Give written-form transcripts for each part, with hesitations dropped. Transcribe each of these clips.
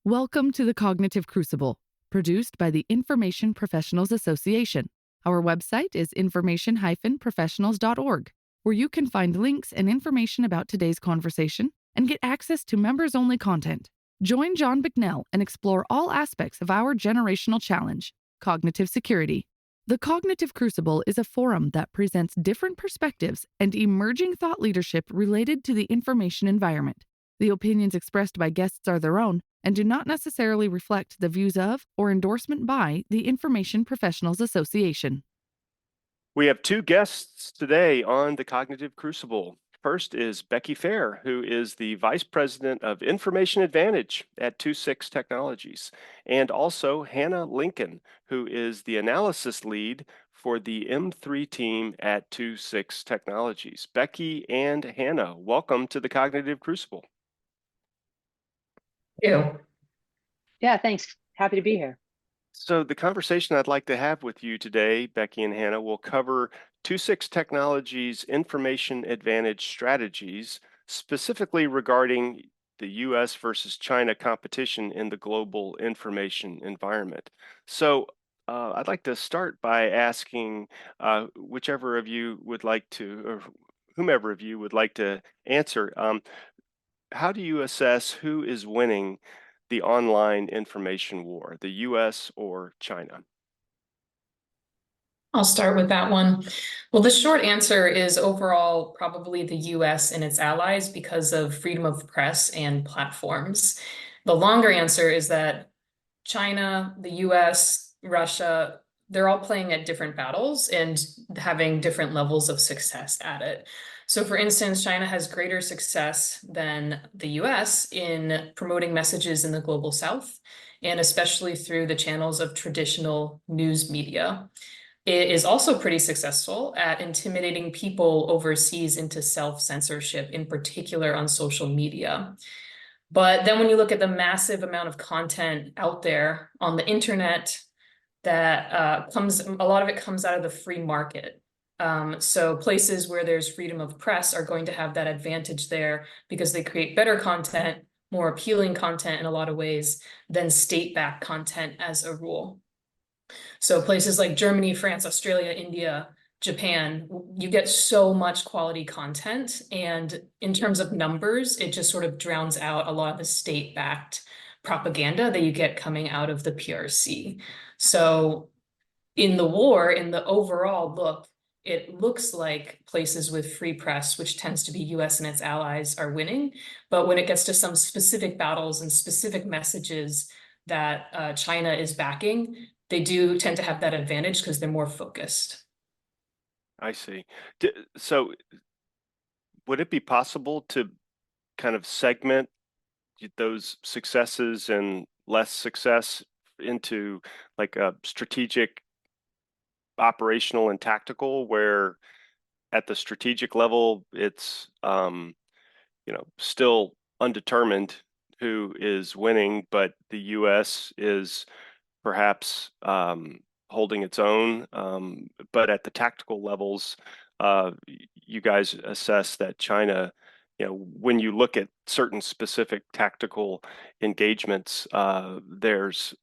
Welcome to the Cognitive Crucible, produced by the Information Professionals Association. Our website is information-professionals.org, where you can find links and information about today's conversation and get access to members-only content. Join John Bicknell and explore all aspects of our generational challenge, cognitive security. The Cognitive Crucible is a forum that presents different perspectives and emerging thought leadership related to the information environment. The opinions expressed by guests are their own and do not necessarily reflect the views of or endorsement by the Information Professionals Association. We have two guests today on the Cognitive Crucible. First is Becky Fair, who is the Vice President of Information Advantage at 26 Technologies, and also Hannah Lincoln, who is the Analysis Lead for the M3 team at 26 Technologies. Becky and Hannah, welcome to the Cognitive Crucible. Thank you. Yeah, thanks. Happy to be here. So the conversation I'd like to have with you today, Becky and Hannah, will cover 26 Technologies information advantage strategies, specifically regarding the US versus China competition in the global information environment. So I'd like to start by asking whichever of you would like to, or whomever of you would like to answer, how do you assess who is winning the online information war, the US or China? I'll start with that one. Well, the short answer is overall probably the US and its allies because of freedom of press and platforms. The longer answer is that China, the US, Russia, they're all playing at different battles and having different levels of success at it. So for instance, China has greater success than the US in promoting messages in the global South, and especially through the channels of traditional news media. It is also pretty successful at intimidating people overseas into self-censorship, in particular on social media. But then when you look at the massive amount of content out there on the internet, that a lot of it comes out of the free market. So places where there's freedom of press are going to have that advantage there because they create better content, more appealing content in a lot of ways than state-backed content as a rule. So places like Germany, France, Australia, India, Japan, you get so much quality content. And in terms of numbers, it just sort of drowns out a lot of the state-backed propaganda that you get coming out of the PRC. So in the war, in the overall look, it looks like places with free press, which tends to be US and its allies, are winning. But when it gets to some specific battles and specific messages that China is backing, they do tend to have that advantage because they're more focused. I see. So would it be possible to kind of segment those successes and less success into like a strategic, operational, and tactical, where at the strategic level it's still undetermined who is winning, but the US is perhaps holding its own, but at the tactical levels, you guys assess that China, when you look at certain specific tactical engagements, there's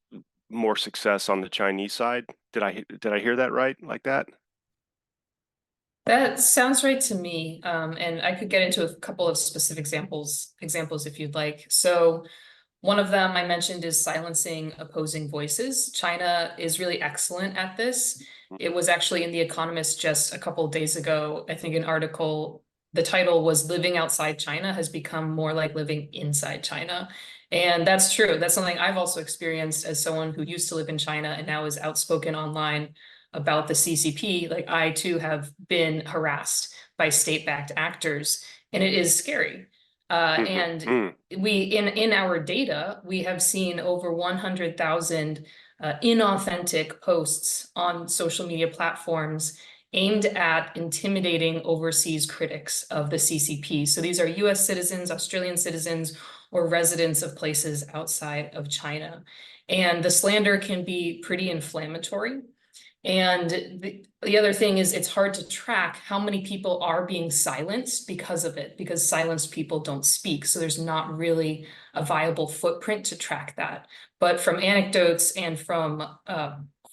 more success on the Chinese side. Did I hear that right, like that? That sounds right to me. And I could get into a couple of specific examples if you'd like. So one of them I mentioned is silencing opposing voices. China is really excellent at this. It was actually in The Economist just a couple of days ago, I think an article, the title was "Living Outside China Has Become More Like Living Inside China." And that's true. That's something I've also experienced as someone who used to live in China and now is outspoken online about the CCP. Like, I too have been harassed by state-backed actors, and it is scary. And we, in our data, we have seen over 100,000 inauthentic posts on social media platforms aimed at intimidating overseas critics of the CCP. So these are US citizens, Australian citizens, or residents of places outside of China. And the slander can be pretty inflammatory. And the other thing is it's hard to track how many people are being silenced because of it, because silenced people don't speak. So there's not really a viable footprint to track that. But from anecdotes and from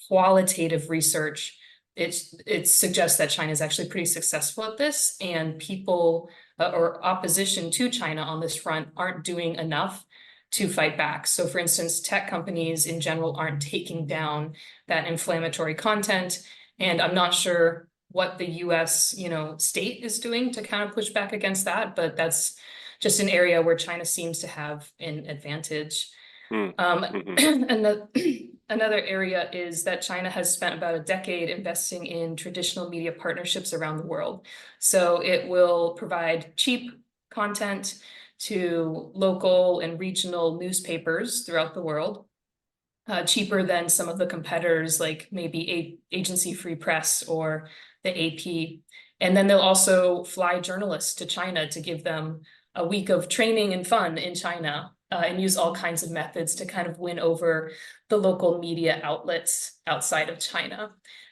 qualitative research, it suggests that China is actually pretty successful at this, and people or opposition to China on this front aren't doing enough to fight back. So for instance, tech companies in general aren't taking down that inflammatory content. And I'm not sure what the US, state is doing to kind of push back against that, but that's just an area where China seems to have an advantage. Mm. And another area is that China has spent about a decade investing in traditional media partnerships around the world. So it will provide cheap content to local and regional newspapers throughout the world, cheaper than some of the competitors like maybe Agency Free Press or the AP. And then they'll also fly journalists to China to give them a week of training and fun in China, and use all kinds of methods to kind of win over the local media outlets outside of China.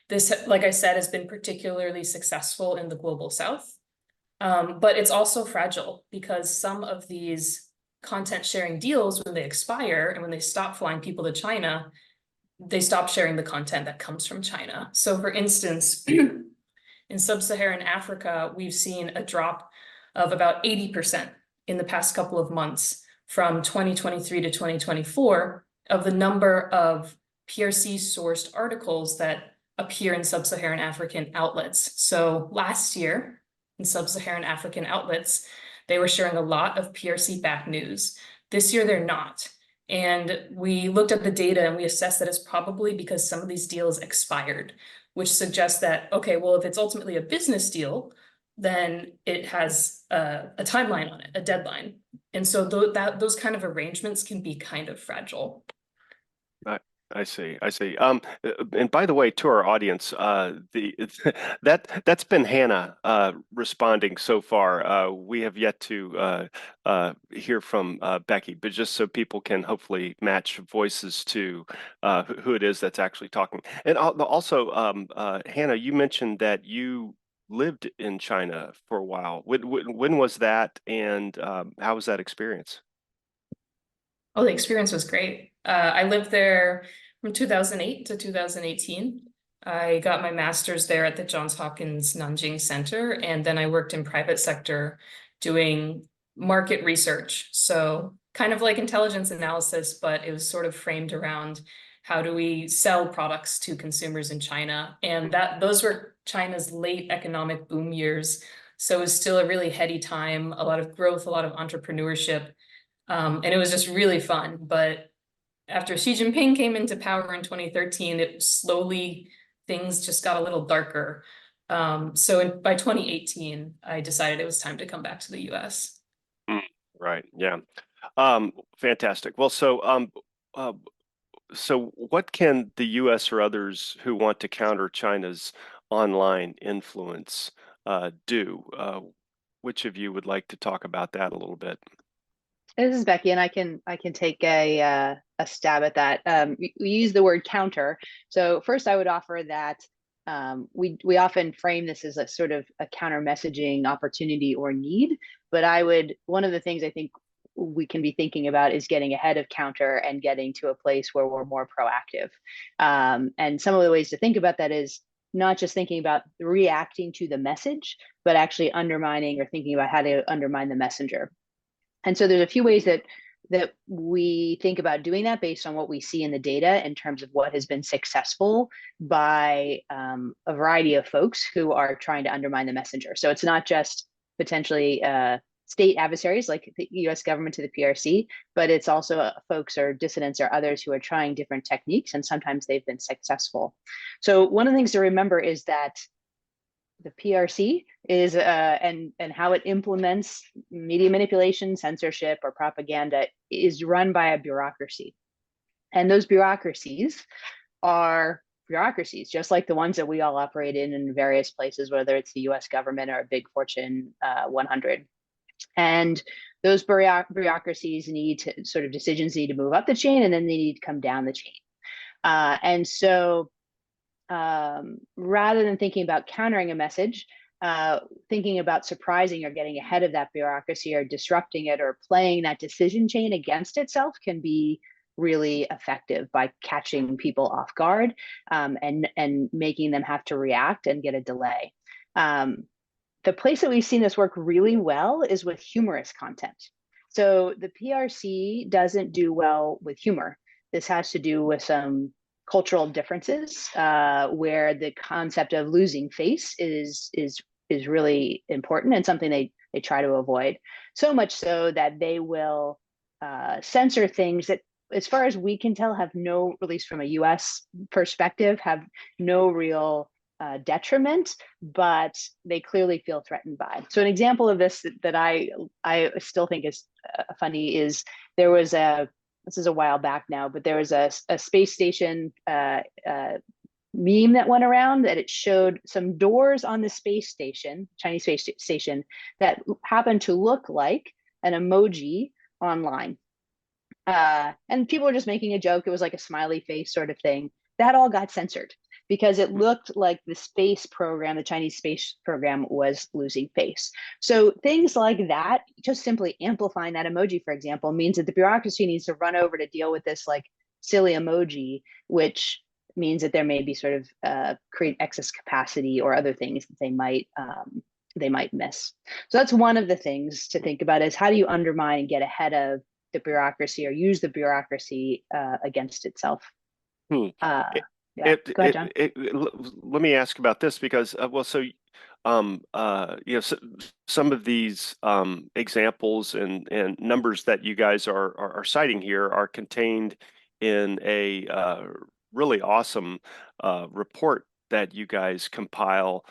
This, like I said, has been particularly successful in the global South. But it's also fragile because some of these content sharing deals, when they expire and when they stop flying people to China, they stop sharing the content that comes from China. So for instance, in sub-Saharan Africa, we've seen a drop of about 80% in the past couple of months from 2023 to 2024 of the number of PRC sourced articles that appear in sub-Saharan African outlets. So last year, in sub-Saharan African outlets, they were sharing a lot of PRC-backed news. This year, they're not. And we looked at the data and we assessed that it's probably because some of these deals expired, which suggests that, okay, well, if it's ultimately a business deal, then it has a timeline on it, a deadline. And so those kind of arrangements can be kind of fragile. I see. And by the way, to our audience, that's been Hannah responding so far. We have yet to hear from Becky, but just so people can hopefully match voices to who it is that's actually talking. And also, Hannah, you mentioned that you lived in China for a while. When was that, and how was that experience? Oh, the experience was great. I lived there from 2008 to 2018. I got my master's there at the Johns Hopkins Nanjing Center, and then I worked in private sector doing market research. So kind of like intelligence analysis, but it was sort of framed around how do we sell products to consumers in China? And those were China's late economic boom years. So it was still a really heady time, a lot of growth, a lot of entrepreneurship. And it was just really fun. But after Xi Jinping came into power in 2013, things just got a little darker. So by 2018, I decided it was time to come back to the US. Right. Yeah. Fantastic. Well, so what can the US or others who want to counter China's online influence do? Which of you would like to talk about that a little bit? This is Becky, and I can take a stab at that. We use the word counter. So first, I would offer that we often frame this as a sort of a counter messaging opportunity or need. But one of the things I think we can be thinking about is getting ahead of counter and getting to a place where we're more proactive. And some of the ways to think about that is not just thinking about reacting to the message, but actually undermining or thinking about how to undermine the messenger. And so there's a few ways that we think about doing that based on what we see in the data in terms of what has been successful by a variety of folks who are trying to undermine the messenger. So it's not just potentially state adversaries like the US government to the PRC, but it's also folks or dissidents or others who are trying different techniques, and sometimes they've been successful. So one of the things to remember is that the PRC is and how it implements media manipulation, censorship, or propaganda is run by a bureaucracy. And those bureaucracies are bureaucracies, just like the ones that we all operate in various places, whether it's the US government or a big Fortune 100. And those bureaucracies need decisions need to move up the chain, and then they need to come down the chain. And so rather than thinking about countering a message, thinking about surprising or getting ahead of that bureaucracy or disrupting it or playing that decision chain against itself can be really effective by catching people off guard, and making them have to react and get a delay. The place that we've seen this work really well is with humorous content. So the PRC doesn't do well with humor. This has to do with some cultural differences, where the concept of losing face is really important and something they try to avoid. So much so that they will censor things that, as far as we can tell, have no, at least from a US perspective, have no real detriment, but they clearly feel threatened by. So an example of this that I still think is funny is there was this is a while back now, but there was a space station meme that went around that it showed some doors on the space station, Chinese space station, that happened to look like an emoji online. And people were just making a joke. It was like a smiley face sort of thing. That all got censored because it looked like the space program, the Chinese space program, was losing face. So things like that, just simply amplifying that emoji, for example, means that the bureaucracy needs to run over to deal with this like silly emoji, which means that there may be sort of create excess capacity or other things that they might miss. So that's one of the things to think about, is how do you undermine and get ahead of the bureaucracy or use the bureaucracy against itself. Yeah, go ahead, John. Let me ask about this because, some of these examples and numbers that you guys are citing here are contained in a really awesome report that you guys compile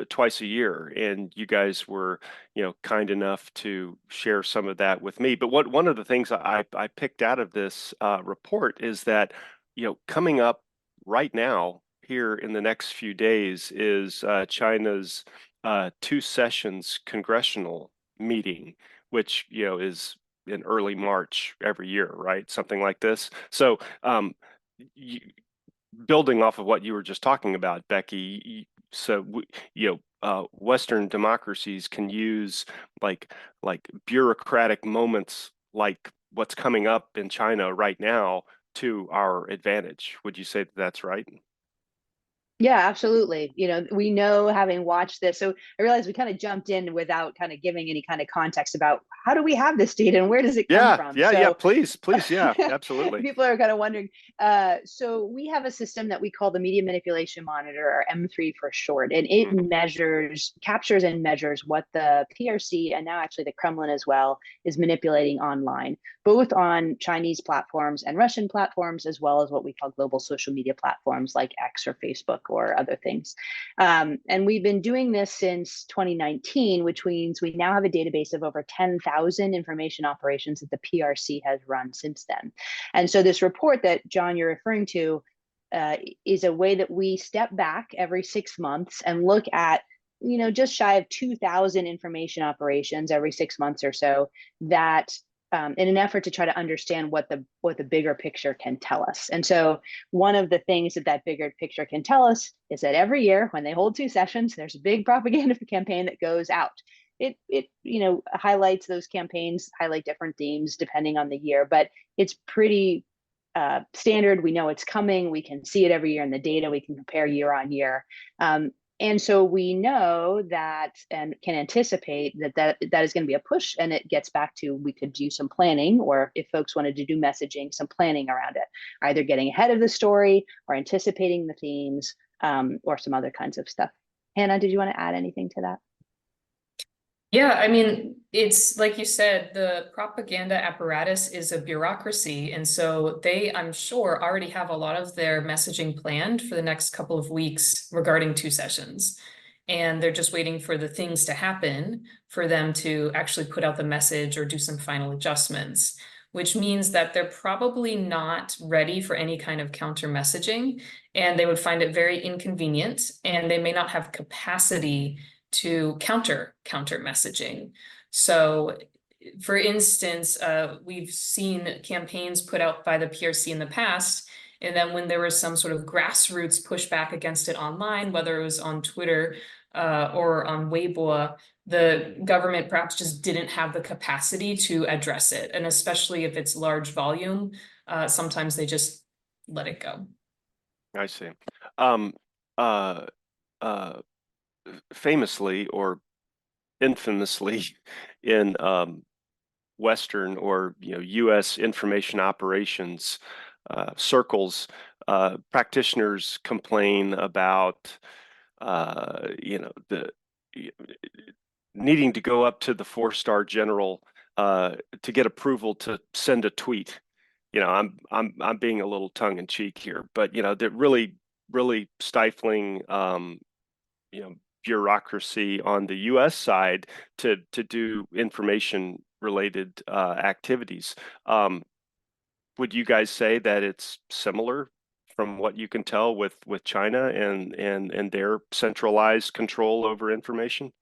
twice a year, and you guys were, kind enough to share some of that with me. But one of the things I picked out of this report is that, coming up right now here in the next few days is China's 2 sessions congressional meeting, which, is in early March every year, right? Something like this. So, building off of what you were just talking about, Becky, Western democracies can use like bureaucratic moments like what's coming up in China right now to our advantage. Would you say that that's right? Yeah, absolutely. We know, having watched this, so I realized we kind of jumped in without kind of giving any kind of context about how do we have this data and where does it come from? Yeah. Please. Yeah, absolutely. People are kind of wondering. So we have a system that we call the Media Manipulation Monitor, or M3 for short, and it captures and measures what the PRC, and now actually the Kremlin as well, is manipulating online, both on Chinese platforms and Russian platforms, as well as what we call global social media platforms like X or Facebook or other things. And we've been doing this since 2019, which means we now have a database of over 10,000 information operations that the PRC has run since then. And so this report that, John, you're referring to is a way that we step back every 6 months and look at, just shy of 2,000 information operations every 6 months or so, that in an effort to try to understand what the bigger picture can tell us. And so one of the things that bigger picture can tell us is that every year when they hold 2 sessions, there's a big propaganda campaign that goes out. It highlights, those campaigns highlight different themes depending on the year, but it's pretty standard. We know it's coming. We can see it every year in the data. We can compare year on year. And so we know that, and can anticipate that is going to be a push, and it gets back to, we could do some planning, or if folks wanted to do messaging, some planning around it, either getting ahead of the story or anticipating the themes, or some other kinds of stuff. Hannah, did you want to add anything to that? Yeah, I mean, it's like you said, the propaganda apparatus is a bureaucracy. And so they, I'm sure, already have a lot of their messaging planned for the next couple of weeks regarding 2 sessions. And they're just waiting for the things to happen for them to actually put out the message or do some final adjustments, which means that they're probably not ready for any kind of counter messaging, and they would find it very inconvenient, and they may not have capacity to counter messaging. So, for instance, we've seen campaigns put out by the PRC in the past, And then when there was some sort of grassroots pushback against it online, whether it was on Twitter or on Weibo, the government perhaps just didn't have the capacity to address it. And especially if it's large volume, sometimes they just let it go. I see. Um, uh, uh, Famously or infamously in Western or U.S. information operations circles, practitioners complain about the needing to go up to the four-star general to get approval to send a tweet. I'm being a little tongue in cheek here, but they're really stifling bureaucracy on the U.S. side to do information related activities. Would you guys say that it's similar from what you can tell with China and their centralized control over information?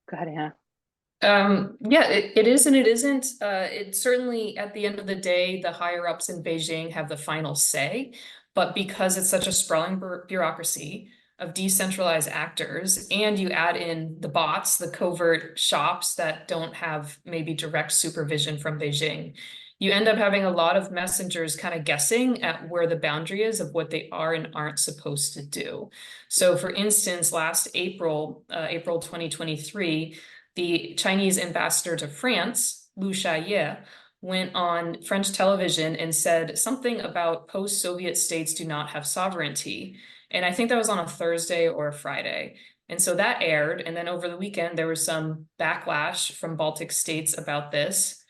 Go ahead, Hannah. Yeah, it is and it isn't. It certainly, at the end of the day, the higher ups in Beijing have the final say. But because it's such a sprawling bureaucracy of decentralized actors, and you add in the bots, the covert shops that don't have maybe direct supervision from Beijing, you end up having a lot of messengers kind of guessing at where the boundary is of what they are and aren't supposed to do. So, for instance, last April, April 2023, the Chinese ambassador to France, Lu Xiaoye, went on French television and said something about post-Soviet states do not have sovereignty. And I think that was on a Thursday or a Friday. And so that aired. And then over the weekend, there was some backlash from Baltic states about this.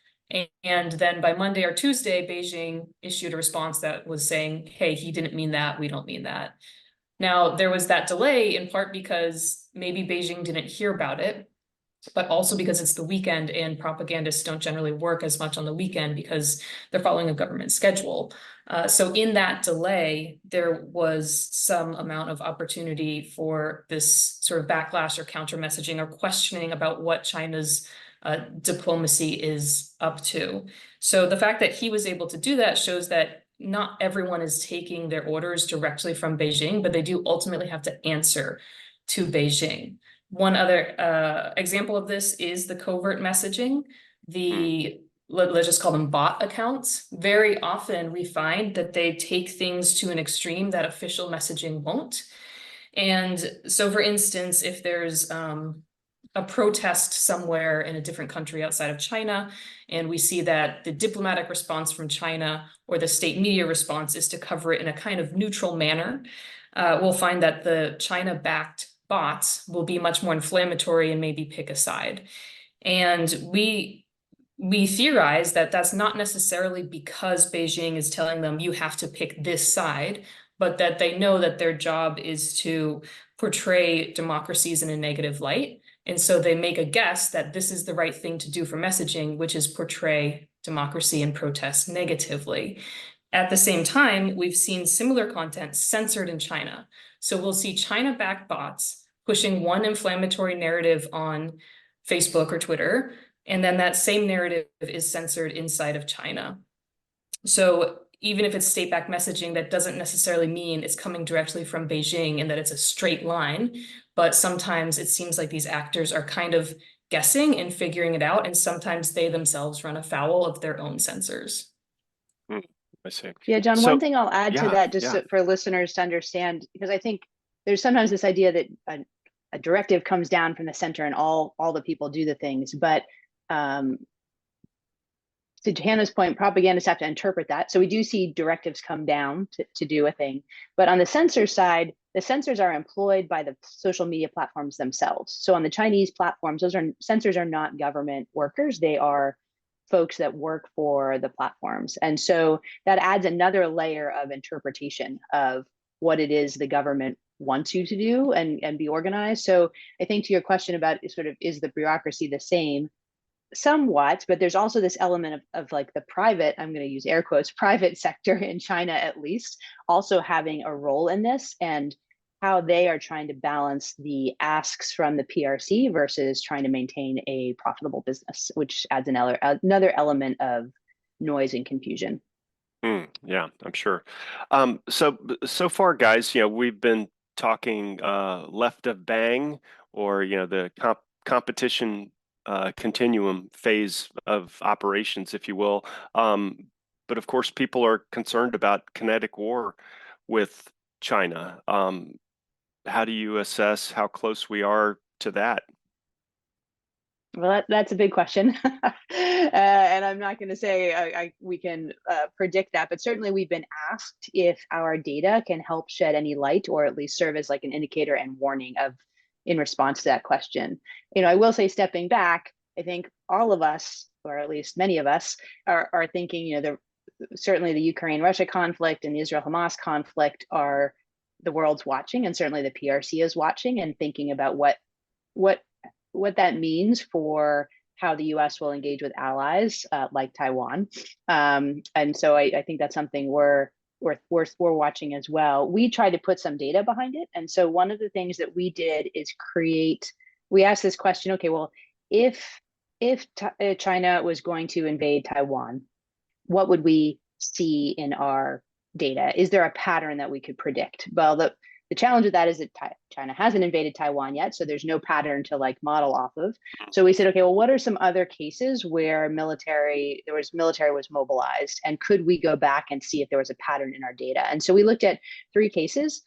And then by Monday or Tuesday, Beijing issued a response that was saying, hey, he didn't mean that. We don't mean that. Now, there was that delay in part because maybe Beijing didn't hear about it, but also because it's the weekend and propagandists don't generally work as much on the weekend because they're following a government schedule. So in that delay, there was some amount of opportunity for this sort of backlash or counter messaging or questioning about what China's diplomacy is up to. So the fact that he was able to do that shows that not everyone is taking their orders directly from Beijing, but they do ultimately have to answer to Beijing. One other example of this is the covert messaging. Let's just call them bot accounts. Very often we find that they take things to an extreme that official messaging won't. And so, for instance, if there's a protest somewhere in a different country outside of China, and we see that the diplomatic response from China or the state media response is to cover it in a kind of neutral manner, we'll find that the China-backed bots will be much more inflammatory and maybe pick a side. And we theorize that that's not necessarily because Beijing is telling them you have to pick this side, but that they know that their job is to portray democracies in a negative light. And so they make a guess that this is the right thing to do for messaging, which is portray democracy and protest negatively. At the same time, we've seen similar content censored in China. So we'll see China-backed bots pushing one inflammatory narrative on Facebook or Twitter, and then that same narrative is censored inside of China. So even if it's state-backed messaging, that doesn't necessarily mean it's coming directly from Beijing and that it's a straight line, but sometimes it seems like these actors are kind of guessing and figuring it out, and sometimes they themselves run afoul of their own censors. I see. Yeah, John, So, one thing I'll add to that, just yeah. for listeners to understand, because I think there's sometimes this idea that a directive comes down from the center and all the people do the things. But to Hannah's point, propagandists have to interpret that. So we do see directives come down to do a thing. But on the censor side, the censors are employed by the social media platforms themselves. So on the Chinese platforms, censors are not government workers. They are folks that work for the platforms. And so that adds another layer of interpretation of what it is the government wants you to do and be organized. So I think to your question about sort of, is the bureaucracy the same? Somewhat, but there's also this element of like the private, I'm going to use air quotes, private sector in China, at least, also having a role in this, and how they are trying to balance the asks from the PRC versus trying to maintain a profitable business, which adds another element of noise and confusion. Yeah, I'm sure. So far, guys, we've been talking left of bang, or the competition continuum phase of operations, if you will. But of course, people are concerned about kinetic war with China. How do you assess how close we are to that? Well, that's a big question, and I'm not going to say we can predict that, but certainly we've been asked if our data can help shed any light, or at least serve as like an indicator and warning of in response to that question. I will say, stepping back, I think all of us, or at least many of us, are thinking, certainly the Ukraine-Russia conflict and the Israel-Hamas conflict are the world's watching, and certainly the PRC is watching and thinking about what what that means for how the U.S. will engage with allies like Taiwan. And so I think that's something we're watching as well. We tried to put some data behind it, and so one of the things that we did is we asked this question: okay, well, if China was going to invade Taiwan, what would we see in our data? Is there a pattern that we could predict? Well, the challenge with that is that China hasn't invaded Taiwan yet, so there's no pattern to like model off of. So we said, okay, well, what are some other cases where military was mobilized, and could we go back and see if there was a pattern in our data? And so we looked at 3 cases.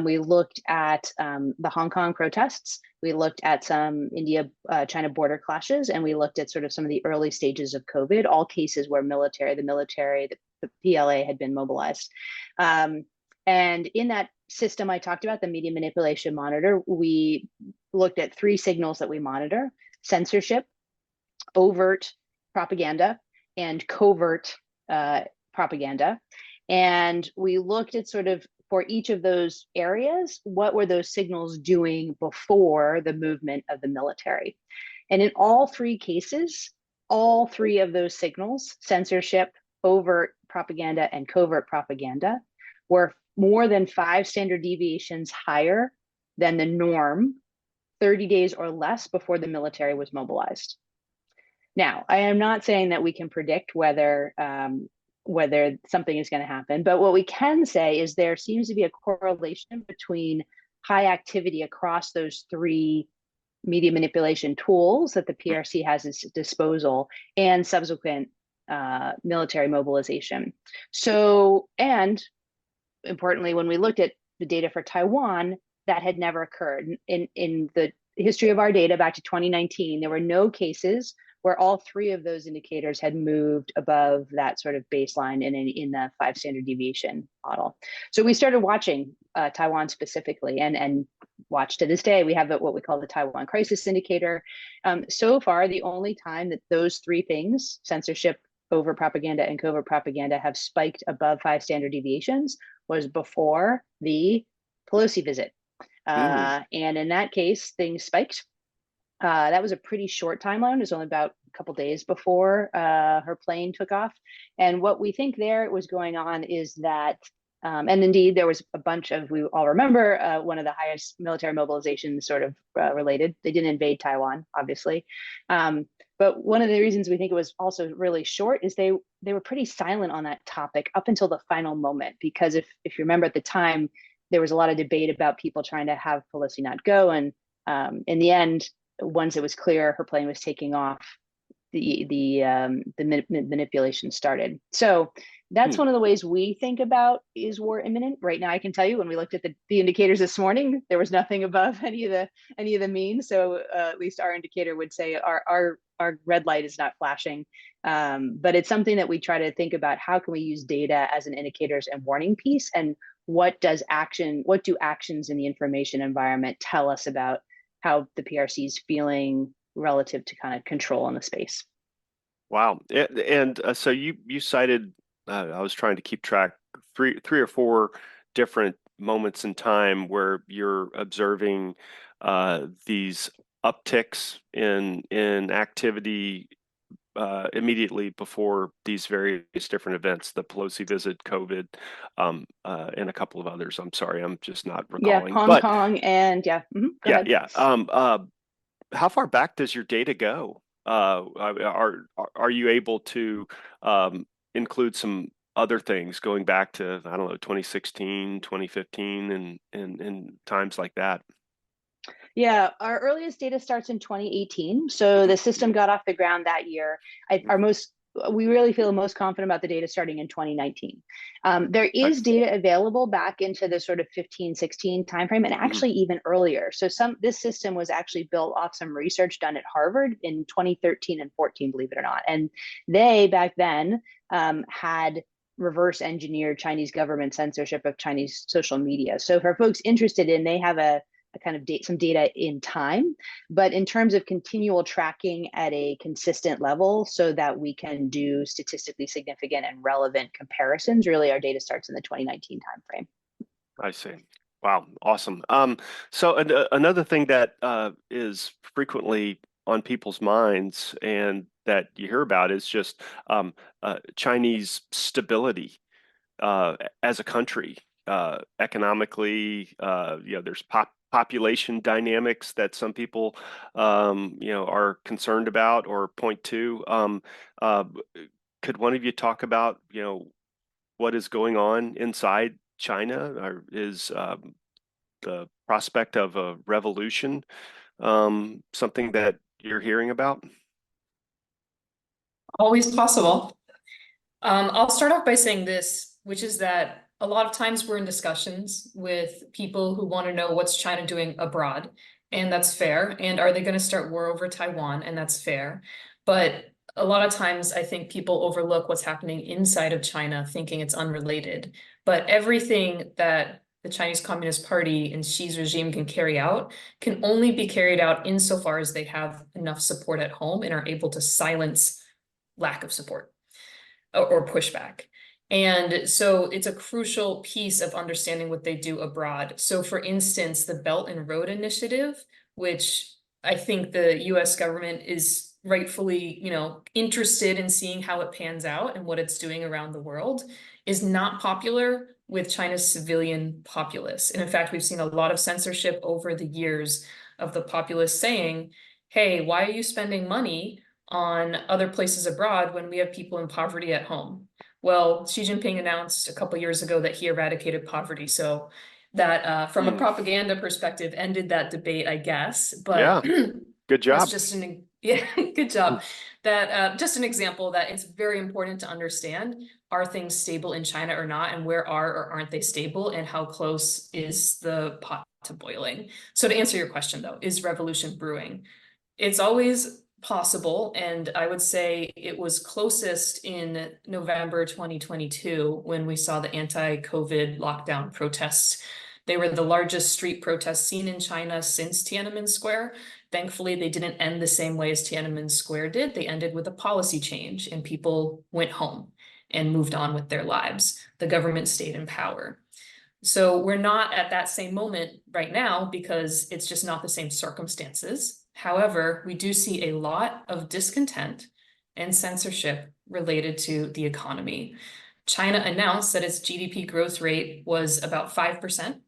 We looked at the Hong Kong protests. We looked at some India-China border clashes, and we looked at sort of some of the early stages of COVID, all cases where the PLA had been mobilized. And in that system I talked about, the media manipulation monitor, we looked at 3 signals that we monitor: censorship, overt propaganda, and covert propaganda. And we looked at sort of, for each of those areas, what were those signals doing before the movement of the military. And in all 3 cases, all 3 of those signals, censorship, overt propaganda, and covert propaganda, were more than 5 standard deviations higher than the norm 30 days or less before the military was mobilized. Now, I am not saying that we can predict whether something is going to happen, but what we can say is there seems to be a correlation between high activity across those 3 media manipulation tools that the PRC has at its disposal and subsequent military mobilization. So, and importantly, when we looked at the data for Taiwan, that had never occurred. In the history of our data back to 2019, there were no cases where all 3 of those indicators had moved above that sort of baseline in the 5 standard deviation model. So we started watching Taiwan specifically, and watch to this day. We have what we call the Taiwan crisis indicator. So far, the only time that those 3 things, censorship, overt propaganda, and covert propaganda, have spiked above 5 standard deviations was before the Pelosi visit. And in that case, things spiked. That was a pretty short timeline. It was only about a couple days before her plane took off. And what we think there was going on is that, and indeed there was a bunch of, we all remember, one of the highest military mobilizations sort of related. They didn't invade Taiwan, obviously. But one of the reasons we think it was also really short is they were pretty silent on that topic up until the final moment. Because if you remember at the time, there was a lot of debate about people trying to have Pelosi not go. And in the end, once it was clear her plane was taking off, the manipulation started. So that's one of the ways we think about, is war imminent? Right now, I can tell you, when we looked at the indicators this morning, there was nothing above any of the means. So at least our indicator would say our red light is not flashing. But it's something that we try to think about: how can we use data as an indicators and warning piece, and what do actions in the information environment tell us about how the PRC is feeling relative to kind of control in the space. Wow. And so you cited, I was trying to keep track, three or four different moments in time where you're observing these upticks in activity immediately before these various different events: the Pelosi visit, COVID, and a couple of others. I'm sorry, I'm just not recalling. Yeah, Hong Kong, and go ahead. Yeah. How far back does your data go? Are you able to include some other things going back to, I don't know, 2016, 2015, and times like that? Yeah, our earliest data starts in 2018. So the system got off the ground that year. We really feel most confident about the data starting in 2019. There is data available back into the sort of 15, 16 timeframe, and actually even earlier. So this system was actually built off some research done at Harvard in 2013 and 14, believe it or not. And they back then had reverse engineered Chinese government censorship of Chinese social media. So for folks interested in, they have a kind of some data in time, but in terms of continual tracking at a consistent level so that we can do statistically significant and relevant comparisons, really our data starts in the 2019 timeframe. I see. Wow, awesome. So another thing that is frequently on people's minds and that you hear about is just Chinese stability as a country, economically. There's population dynamics that some people, are concerned about or point to. Could one of you talk about, what is going on inside China? Or is the prospect of a revolution something that you're hearing about? Always possible. I'll start off by saying this, which is that a lot of times we're in discussions with people who want to know what's China doing abroad, and that's fair. And are they going to start war over Taiwan? And that's fair. But a lot of times I think people overlook what's happening inside of China, thinking it's unrelated. But everything that the Chinese Communist Party and Xi's regime can carry out can only be carried out insofar as they have enough support at home and are able to silence lack of support or pushback. And so it's a crucial piece of understanding what they do abroad. So for instance, the Belt and Road Initiative, which I think the US government is rightfully, interested in seeing how it pans out and what it's doing around the world, is not popular with China's civilian populace. And in fact, we've seen a lot of censorship over the years of the populace saying, hey, why are you spending money on other places abroad when we have people in poverty at home? Well, Xi Jinping announced a couple years ago that he eradicated poverty. So that from a propaganda perspective ended that debate, I guess. But Yeah, good job. that's just good job. That just an example that it's very important to understand, are things stable in China or not, and where are or aren't they stable, and how close is the pot to boiling? So to answer your question though, is revolution brewing? It's always possible, and I would say it was closest in November 2022 when we saw the anti-COVID lockdown protests. They were the largest street protests seen in China since Tiananmen Square. Thankfully, they didn't end the same way as Tiananmen Square did. They ended with a policy change and people went home and moved on with their lives. The government stayed in power. So we're not at that same moment right now because it's just not the same circumstances. However, we do see a lot of discontent and censorship related to the economy. China announced that its GDP growth rate was about 5%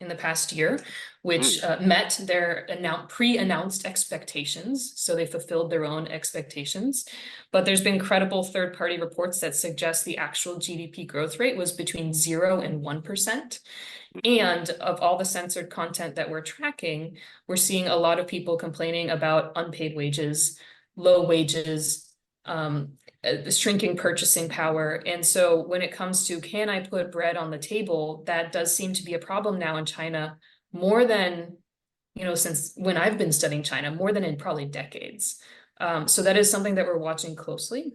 in the past year, which met their pre-announced expectations. So they fulfilled their own expectations. But there's been credible third-party reports that suggest the actual GDP growth rate was between 0 and 1%. And of all the censored content that we're tracking, we're seeing a lot of people complaining about unpaid wages, low wages, shrinking purchasing power. And so when it comes to, can I put bread on the table, that does seem to be a problem now in China, more than, since when I've been studying China, more than in probably decades. So that is something that we're watching closely.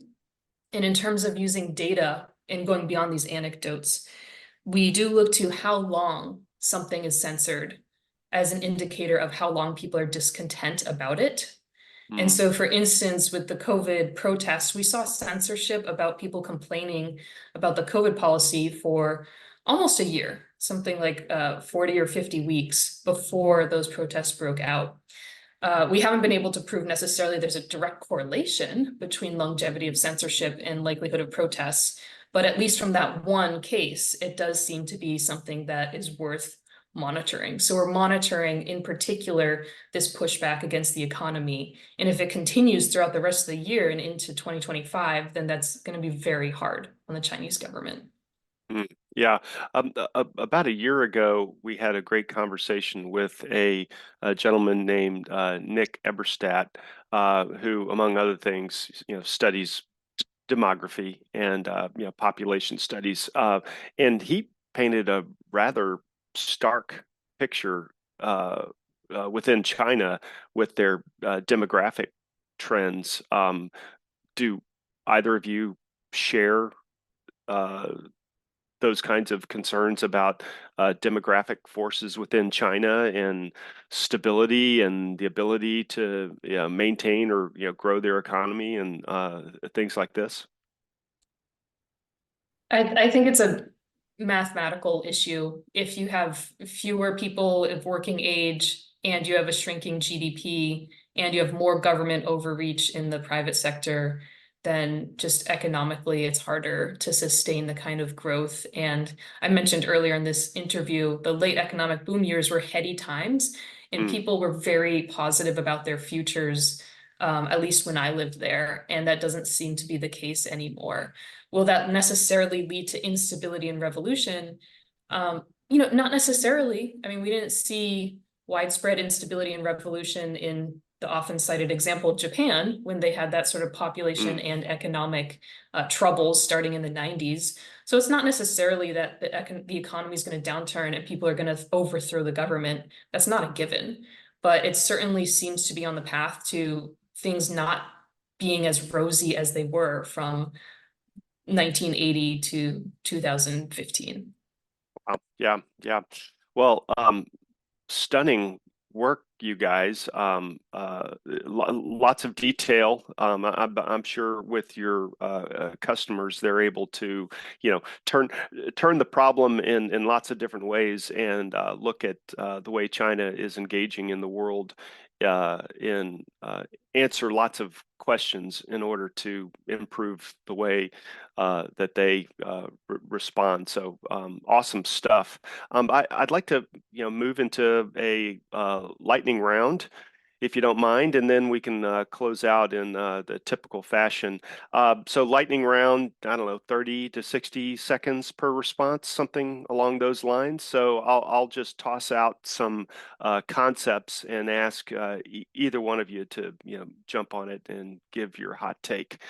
And in terms of using data and going beyond these anecdotes, we do look to how long something is censored as an indicator of how long people are discontent about it. And so, for instance, with the COVID protests, we saw censorship about people complaining about the COVID policy for almost a year, something like 40 or 50 weeks before those protests broke out. We haven't been able to prove necessarily there's a direct correlation between longevity of censorship and likelihood of protests, but at least from that one case, it does seem to be something that is worth monitoring. So we're monitoring in particular this pushback against the economy. And if it continues throughout the rest of the year and into 2025, then that's going to be very hard on the Chinese government. Yeah, about a year ago, we had a great conversation with a gentleman named Nick Eberstadt, who, among other things, studies demography and population studies, and he painted a rather stark picture within China with their demographic trends. Do either of you share uh, those kinds of concerns about demographic forces within China and stability and the ability to maintain or grow their economy and things like this? I think it's a mathematical issue. If you have fewer people of working age and you have a shrinking GDP and you have more government overreach in the private sector, then just economically it's harder to sustain the kind of growth. And I mentioned earlier in this interview, the late economic boom years were heady times, and people were very positive about their futures, at least when I lived there. And that doesn't seem to be the case anymore. Will that necessarily lead to instability and revolution? Not necessarily. I mean, we didn't see widespread instability and revolution in the often cited example of Japan when they had that sort of population and economic troubles starting in the 90s. So it's not necessarily that the economy is going to downturn and people are going to overthrow the government. That's not a given, but it certainly seems to be on the path to things not being as rosy as they were from 1980 to 2015. Yeah, yeah. Well, stunning work, you guys. Lots of detail. I'm sure with your customers, they're able to, turn the problem in lots of different ways and look at the way China is engaging in the world in answer lots of questions in order to improve the way that they respond. So awesome stuff. I'd like to move into a lightning round, if you don't mind, and then we can close out in the typical fashion. So lightning round, I don't know, 30 to 60 seconds per response, something along those lines. So I'll just toss out some concepts and ask either one of you to jump on it and give your hot take.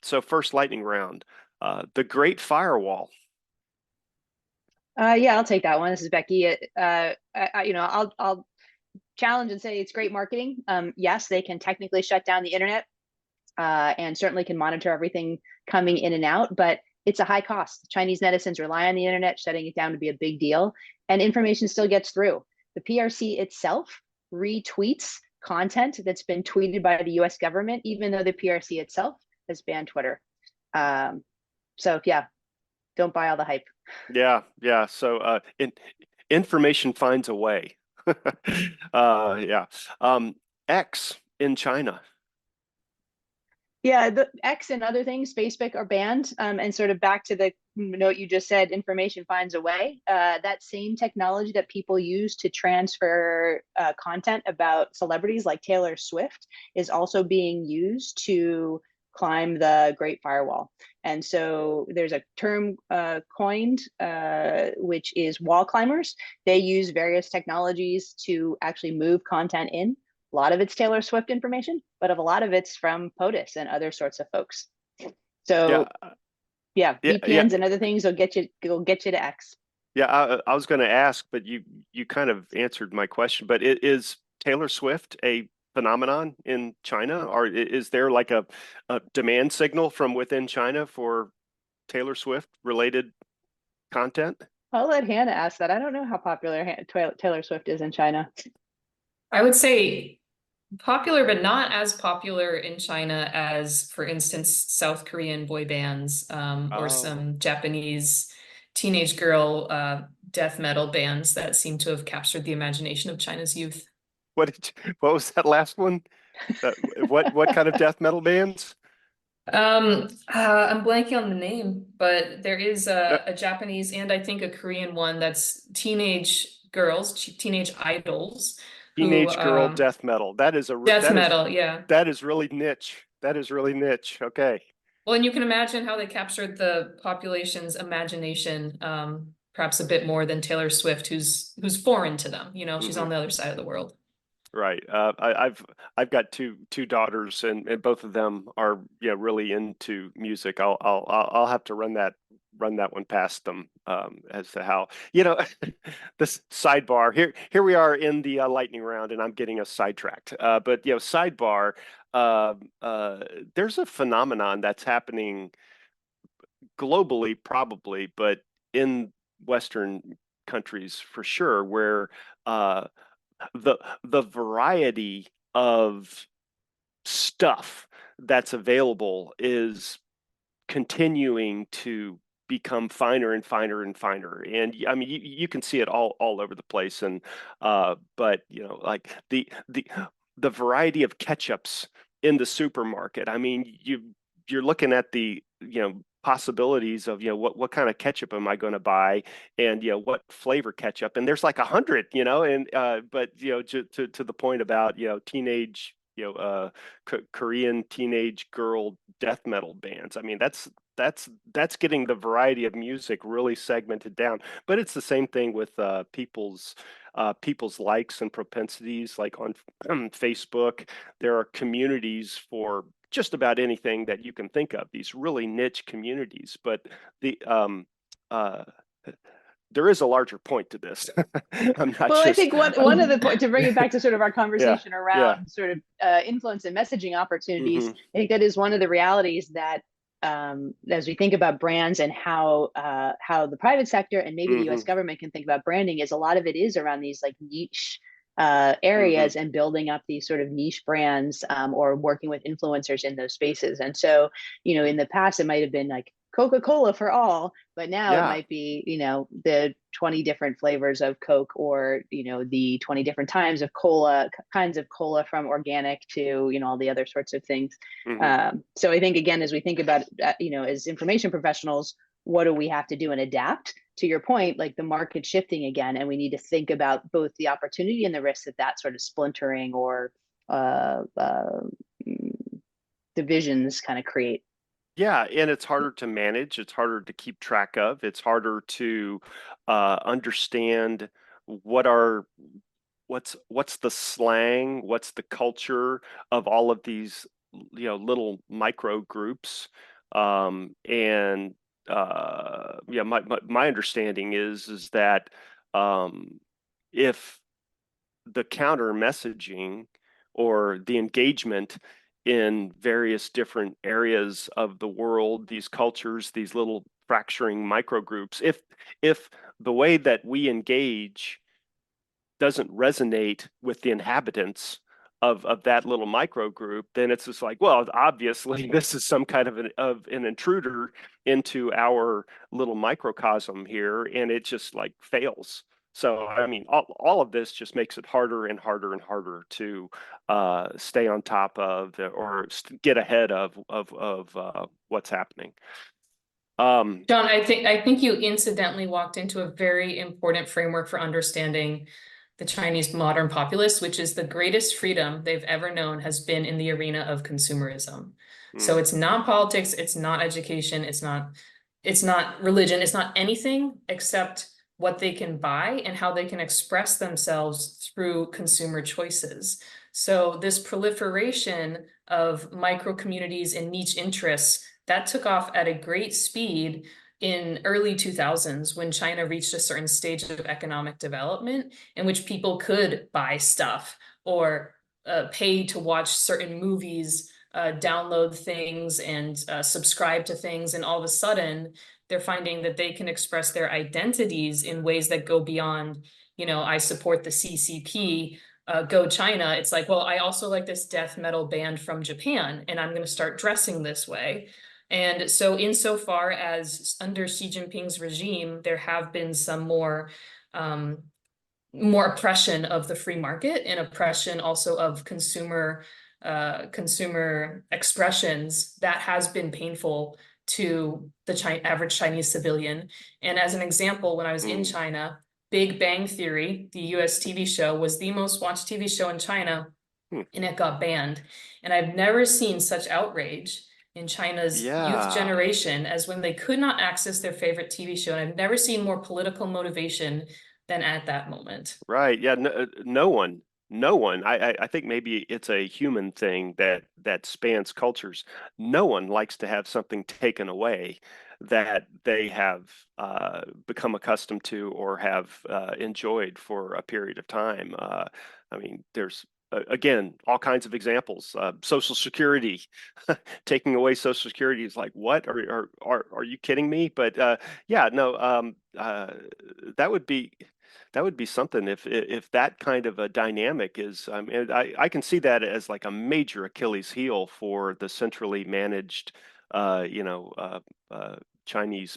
So first lightning round, the Great Firewall. Yeah, I'll take that one. This is Becky. I'll challenge and say it's great marketing. Yes, they can technically shut down the internet and certainly can monitor everything coming in and out, but it's a high cost. Chinese netizens rely on the internet, shutting it down to be a big deal, and information still gets through. The PRC itself retweets content that's been tweeted by the US government, even though the PRC itself has banned Twitter. So yeah, don't buy all the hype. Yeah, yeah. So information finds a way. Yeah. X in China. Yeah, the X and other things, Facebook are banned. And sort of back to the note you just said, information finds a way. That same technology that people use to transfer content about celebrities like Taylor Swift is also being used to climb the Great Firewall. And so there's a term coined, which is wall climbers. They use various technologies to actually move content in. A lot of it's Taylor Swift information, but a lot of it's from POTUS and other sorts of folks. So yeah, VPNs and other things will get you to X. Yeah, I was going to ask, but you kind of answered my question. But is Taylor Swift a phenomenon in China, or is there like a demand signal from within China for Taylor Swift related content? I'll let Hannah ask that. I don't know how popular Taylor Swift is in China. I would say popular, but not as popular in China as, for instance, South Korean boy bands or some Japanese teenage girl death metal bands that seem to have captured the imagination of China's youth. What was that last one? What kind of death metal bands? I'm blanking on the name, but there is a Japanese and I think a Korean one that's teenage girls, teenage idols who Teenage girl death metal. That is death metal, yeah. that is really niche. That is really niche. Okay. Well, and you can imagine how they captured the population's imagination, perhaps a bit more than Taylor Swift, who's foreign to them. You know, she's on the other side of the world. Right. I've got two daughters, and both of them are really into music. I'll have to run that one past them, as to how this sidebar here we are in the lightning round, and I'm getting us sidetracked. But sidebar. There's a phenomenon that's happening globally, probably, but in Western countries for sure, where the variety of stuff that's available is continuing to become finer and finer and finer. And I mean, you can see it all over the place. And but like the variety of ketchups in the supermarket. I mean, you're looking at the possibilities of what kind of ketchup am I going to buy, and what flavor ketchup, and there's like 100, and but to the point about teenage Korean teenage girl death metal bands. I mean, that's getting the variety of music really segmented down. But it's the same thing with people's likes and propensities. Like on Facebook, there are communities for just about anything that you can think of, these really niche communities. But the there is a larger point to this. I'm not Well, just... I think one of the points, to bring it back to sort of our conversation around sort of influence and messaging opportunities, I think that is one of the realities that as we think about brands and how the private sector and maybe the U.S. government can think about branding, is a lot of it is around these like niche areas and building up these sort of niche brands, or working with influencers in those spaces. And so, in the past, it might have been like Coca-Cola for all, but now it might be, the 20 different flavors of Coke, or, the 20 different kinds of cola from organic to, all the other sorts of things. So I think, again, as we think about, as information professionals, what do we have to do and adapt? To your point, like the market shifting again, and we need to think about both the opportunity and the risk that sort of splintering or divisions kind of create. Yeah, and it's harder to manage. It's harder to keep track of. It's harder to understand what's the slang, what's the culture of all of these little micro groups. And my understanding is that if the counter messaging or the engagement in various different areas of the world, these cultures, these little fracturing microgroups, if the way that we engage doesn't resonate with the inhabitants of that little microgroup, then it's just like, well, obviously this is some kind of an intruder into our little microcosm here, and it just like fails. So, I mean, all of this just makes it harder and harder and harder to stay on top of or get ahead of what's happening. John, I think you incidentally walked into a very important framework for understanding the Chinese modern populace, which is the greatest freedom they've ever known has been in the arena of consumerism. So it's not politics, it's not education, it's not religion, it's not anything except what they can buy and how they can express themselves through consumer choices. So this proliferation of micro communities and niche interests, that took off at a great speed in early 2000s when China reached a certain stage of economic development in which people could buy stuff or pay to watch certain movies, download things, and subscribe to things. And all of a sudden, they're finding that they can express their identities in ways that go beyond, I support the CCP, go China. It's like, well, I also like this death metal band from Japan, and I'm going to start dressing this way. And so insofar as under Xi Jinping's regime, there have been some more oppression of the free market and oppression also of consumer expressions, that has been painful to the average Chinese civilian. And as an example, when I was in China, Big Bang Theory, the US TV show, was the most watched TV show in China, and it got banned. And I've never seen such outrage in China's youth Yeah. generation as when they could not access their favorite TV show. And I've never seen more political motivation than at that moment. Right. Yeah. No, no one. I think maybe it's a human thing that spans cultures. No one likes to have something taken away that they have become accustomed to or have enjoyed for a period of time. I mean, there's again all kinds of examples. Social Security, taking away Social Security is like, what? Are you kidding me? But yeah, no. That would be something if that kind of a dynamic is, I mean, I can see that as like a major Achilles heel for the centrally managed you know Chinese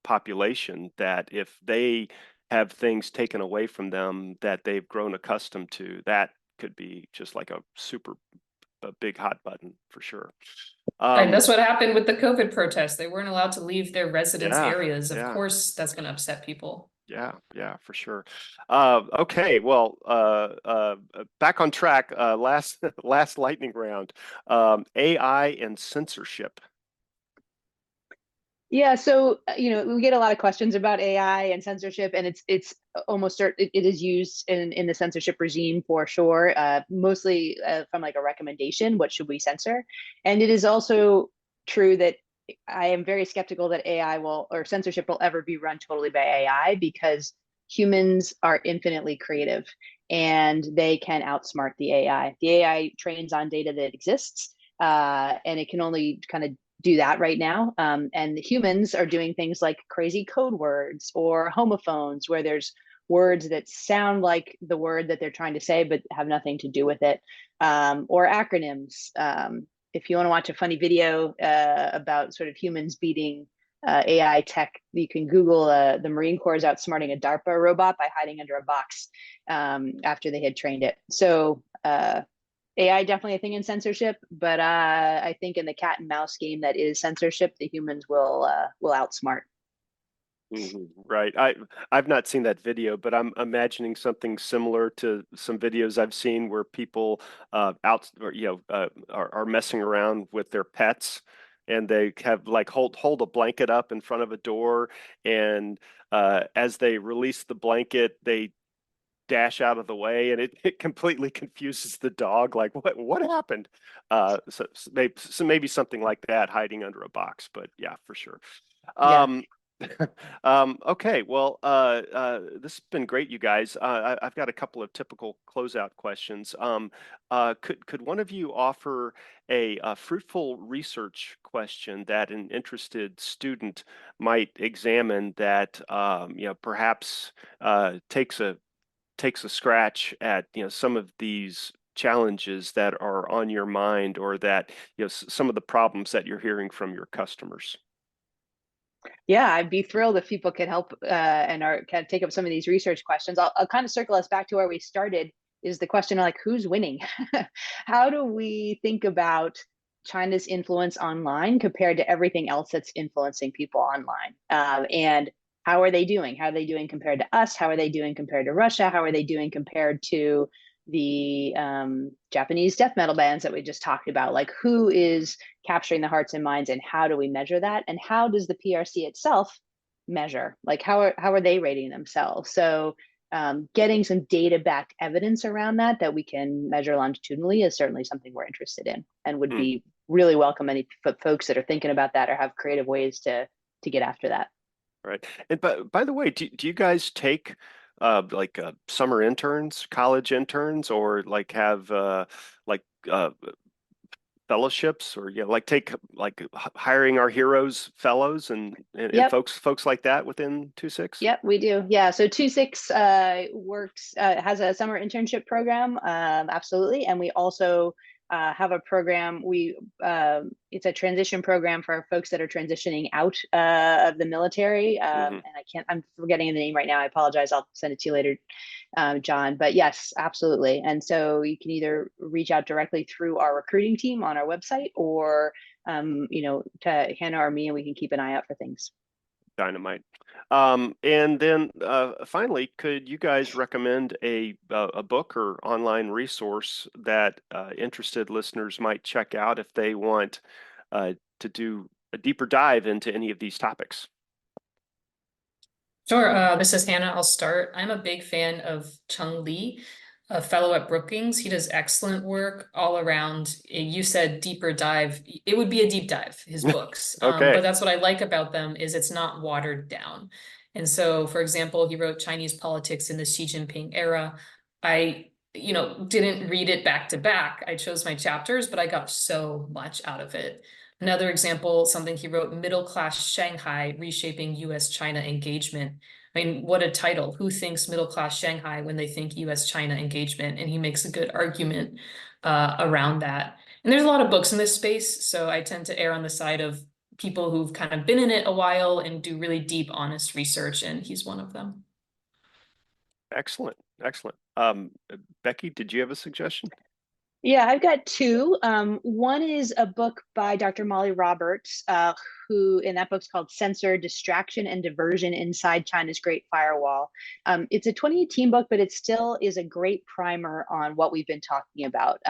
population, that if they have things taken away from them that they've grown accustomed to, that could be just like a big hot button for sure. And Um, that's what happened with the COVID protests. They weren't allowed to leave their residence yeah, areas. Of yeah. course, that's going to upset people. Yeah, yeah, for sure. Okay, well, back on track. Last last lightning round. AI and censorship. Yeah, so we get a lot of questions about AI and censorship, and it's almost certain it is used in the censorship regime for sure. Mostly from like a recommendation, what should we censor? And it is also true that I am very skeptical that AI will or censorship will ever be run totally by AI, because humans are infinitely creative and they can outsmart the AI. The AI trains on data that exists, and it can only kind of do that right now. And the humans are doing things like crazy code words or homophones, where there's words that sound like the word that they're trying to say but have nothing to do with it, or acronyms. If you want to watch a funny video about sort of humans beating AI tech, you can Google the Marine Corps is outsmarting a DARPA robot by hiding under a box after they had trained it. So AI definitely a thing in censorship, but I think in the cat and mouse game that is censorship, the humans will outsmart. Right. I've not seen that video, but I'm imagining something similar to some videos I've seen where people out or are messing around with their pets, and they have like hold a blanket up in front of a door, and as they release the blanket, they dash out of the way, and it completely confuses the dog, like what happened. Maybe something like that, hiding under a box, but yeah, for sure. Yeah. um okay, well, this has been great, you guys. I've got a couple of typical closeout questions. Could one of you offer a fruitful research question that an interested student might examine, that perhaps takes a scratch at some of these challenges that are on your mind, or that some of the problems that you're hearing from your customers? Yeah, I'd be thrilled if people could help and are can take up some of these research questions. I'll kind of circle us back to where we started. Is the question like who's winning? How do we think about China's influence online compared to everything else that's influencing people online? And how are they doing? How are they doing compared to us? How are they doing compared to Russia? How are they doing compared to the Japanese death metal bands that we just talked about? Like, who is capturing the hearts and minds, and how do we measure that? And how does the PRC itself measure? Like, how are they rating themselves? So getting some data backed evidence around that we can measure longitudinally is certainly something we're interested in, and would Hmm. be really welcome any folks that are thinking about that or have creative ways to get after that. Right. And by the way, do you guys take like summer interns, college interns, or like have like fellowships, or like take like hiring our heroes fellows, and Yep. folks like that within 26? Yep, we do. Yeah, so 26 works has a summer internship program, absolutely, and we also have a program. It's a transition program for folks that are transitioning out of the military, Hmm. and I'm forgetting the name right now. I apologize. I'll send it to you later, John. But yes, absolutely. And so you can either reach out directly through our recruiting team on our website, or to Hannah or me, and we can keep an eye out for things. Dynamite. And then finally, could you guys recommend a book or online resource that interested listeners might check out if they want to do a deeper dive into any of these topics? Sure. This is Hannah. I'll start. I'm a big fan of Chung Lee, a fellow at Brookings. He does excellent work all around. You said deeper dive. It would be a deep dive, his books. Okay. But that's what I like about them is it's not watered down. And so, for example, he wrote Chinese Politics in the Xi Jinping Era. I, didn't read it back to back. I chose my chapters, but I got so much out of it. Another example, something he wrote, Middle Class Shanghai, Reshaping US-China Engagement. I mean, what a title. Who thinks middle class Shanghai when they think US-China engagement? And he makes a good argument around that. And there's a lot of books in this space, so I tend to err on the side of people who've kind of been in it a while and do really deep, honest research, and he's one of them. Excellent. Excellent. Becky, did you have a suggestion? Yeah, I've got two. One is a book by Dr. Molly Roberts, who in that book's called Censor, Distraction and Diversion Inside China's Great Firewall. It's a 2018 book, but it still is a great primer on what we've been talking about.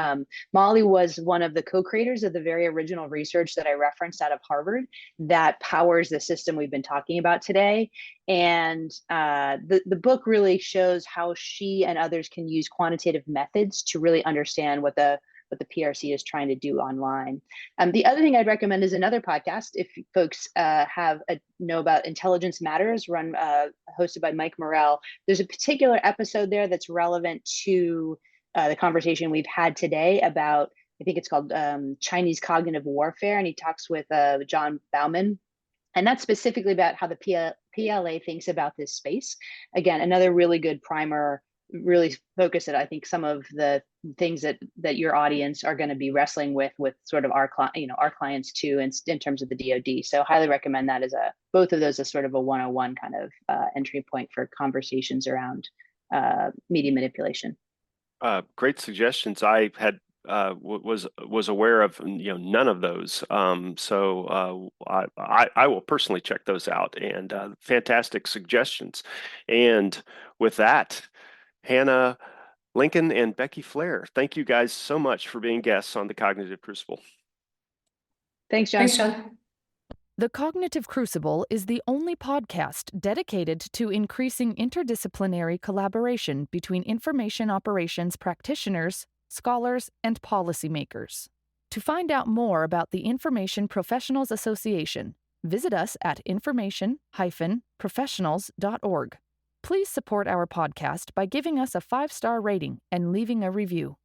Molly was one of the co-creators of the very original research that I referenced out of Harvard that powers the system we've been talking about today. And the book really shows how she and others can use quantitative methods to really understand what the PRC is trying to do online. The other thing I'd recommend is another podcast. If folks know about Intelligence Matters, hosted by Mike Morrell, there's a particular episode there that's relevant to the conversation we've had today about, I think it's called Chinese Cognitive Warfare, and he talks with John Bauman. And that's specifically about how the PLA thinks about this space. Again, another really good primer, really focus at, I think, some of the things that your audience are going to be wrestling with sort of our clients too, in terms of the DoD. So highly recommend that as both of those as sort of a 101 kind of entry point for conversations around media manipulation. Great suggestions. I had was aware of none of those, so I will personally check those out, and fantastic suggestions. And with that, Hannah Lincoln and Becky Flair, thank you guys so much for being guests on the Cognitive Crucible. Thanks, John. Thanks, John. The Cognitive Crucible is the only podcast dedicated to increasing interdisciplinary collaboration between information operations practitioners, scholars, and policymakers. To find out more about the Information Professionals Association, visit us at information-professionals.org. Please support our podcast by giving us a 5-star rating and leaving a review.